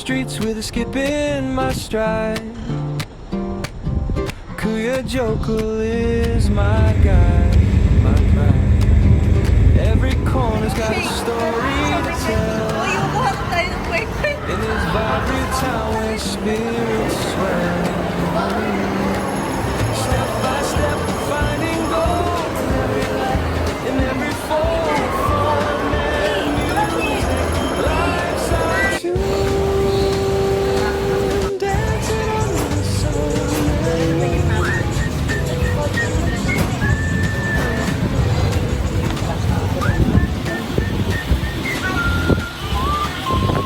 streets with a skip in my stride. kuyáJÖcal is my guide, my pride. Every corner's got a story to tell. In this vibrant town where spirits swell. Step by step, we're finding gold in every light, in every fold, fun and music. Life's our tune, dancing under the sun and moon. Lanterns swing and the breeze is sweet.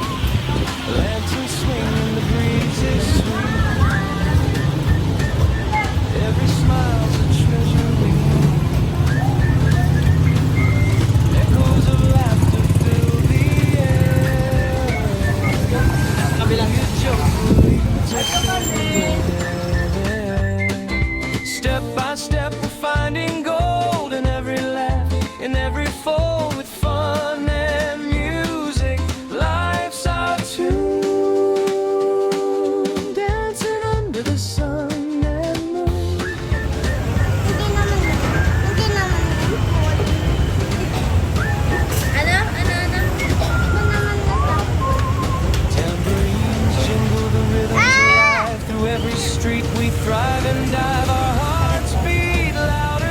Every smile's a treasure we need. Echoes of laughter fill the air. kuyáJÖcal leads us everywhere. Step by step we're finding gold in every laugh, in every fold with fun and music. Life's our tune, dancing under the sun and moon. Tambourines jingle the rhythms alive. Through every street we thrive and dive. Our hearts beat louder than the drum. kuyáJÖcal said, best is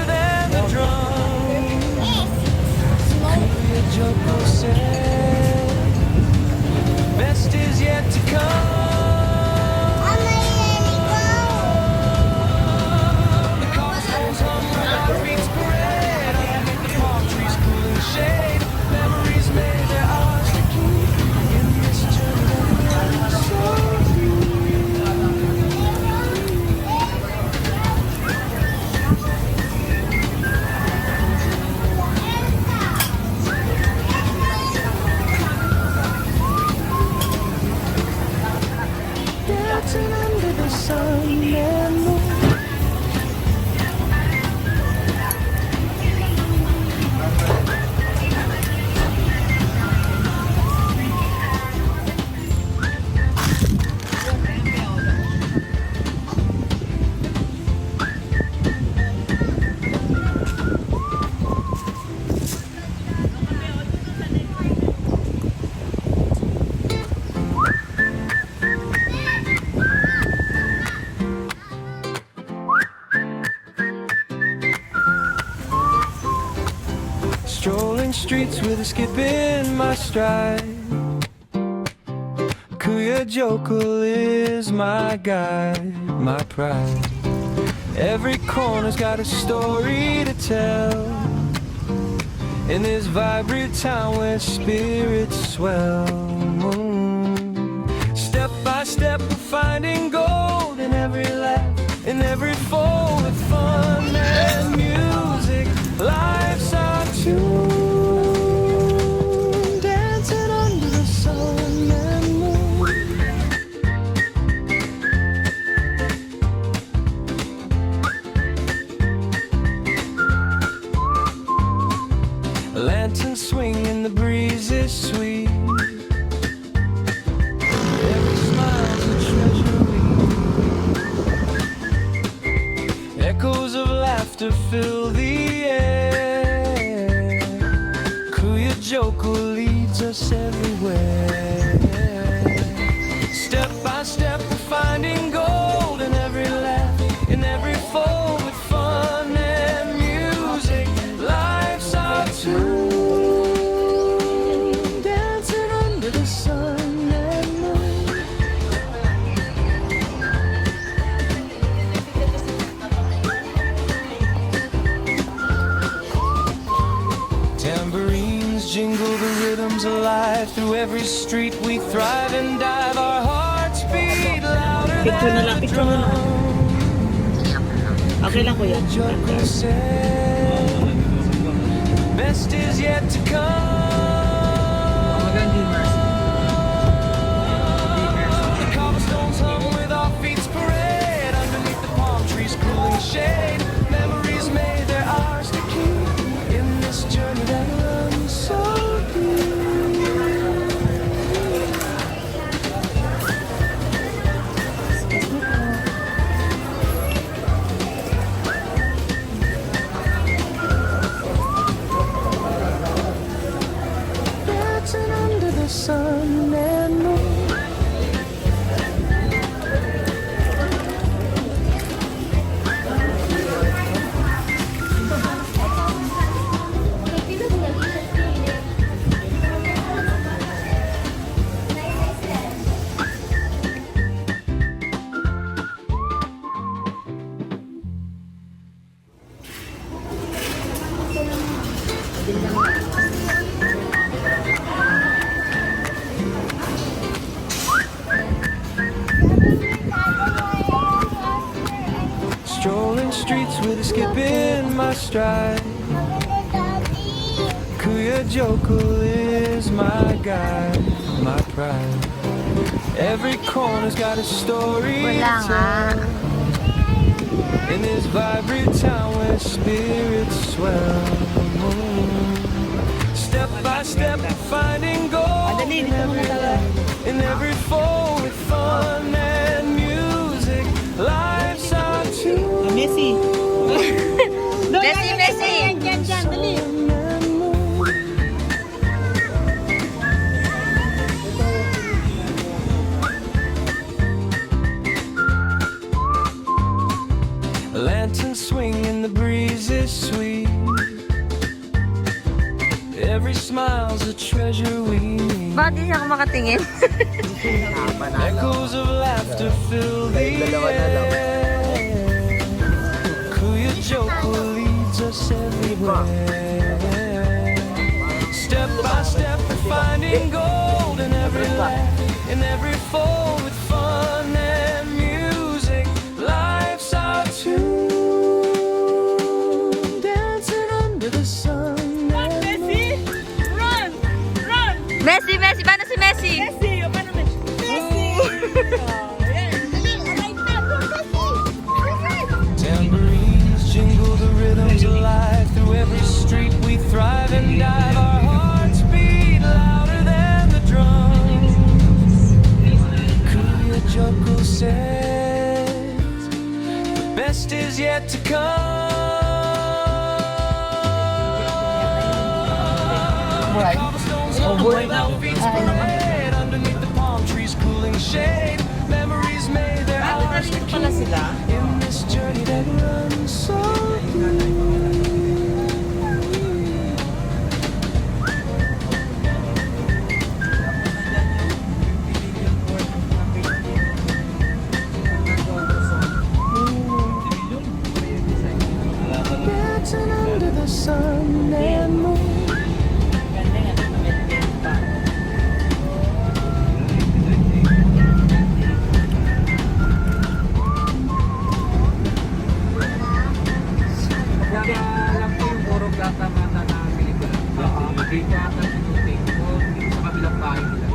yet to come. The cobblestones hum with our feet spread. Underneath the palm trees, cool in the shade. Memories made, they're ours to keep. In this journey that runs so dancing under the sun and moon. Strolling streets with a skip in my stride. kuyáJÖcal is my guide, my pride. Every corner's got a story to tell. In this vibrant town where spirits swell. Step by step we're finding gold in every laugh, in every fold with fun and music. Life's our tune, dancing under the sun and moon. Lanterns swing and the breeze is sweet. Every smile's a treasure we need. Echoes of laughter fill the air. kuyáJÖcal leads us everywhere. Step by step we're finding gold in every laugh, in every fold with fun and music. Life's our tune, dancing under the sun and moon. Tambourines jingle the rhythms alive. Through every street we thrive and dive. Our hearts beat louder Picture na lang, than the picture na lang. drum. Okay lang kuya. kuyáJÖcal said, best is yet to come. The cobblestones hum with our feet spread. Underneath the palm trees, cool in the shade. Memories made, they're ours to keep. In this journey that runs so deep. Strolling streets with a skip in my stride. kuyáJÖcal is my guide, my pride. Every corner's got a story to tell. In this vibrant town where spirits swell. Step by step, finding gold in every life, in every fold with fun and music. Life's our tune. Messi. Messi. Dyan, dali. Lanterns swing and the breeze is sweet. Every smile's a treasure we need. Bakit di ako makatingin? Echoes of laughter fill the air. kuyáJÖcal leads us everywhere. Step by step, we're finding gold in every life, in every fold with fun and music. Life's our tune, dancing under the sun. Messi! Paano si Messi? Tambourines jingle, the rhythms alive. Through every street we thrive and dive. Our hearts beat louder than the drums. kuyáJÖcal says the best is yet to come. Cobblestones home, now feet spread underneath the palm trees, cooling shade. Memories made their ours to keep in this journey that runs so deep. Dancing under the sun and moon. Alam ko yung puro gata-mata na pelikula. Dito ata sinuting ko sa kabilang bahay nila.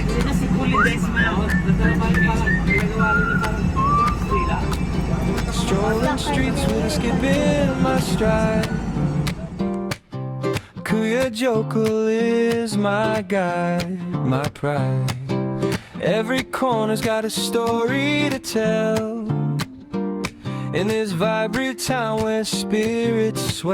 Sino si Kulides mo? Strolling streets with a skip in my stride. kuyáJÖcal is my guide, my pride. Every corner's got a story to tell. In this vibrant town where spirits swell.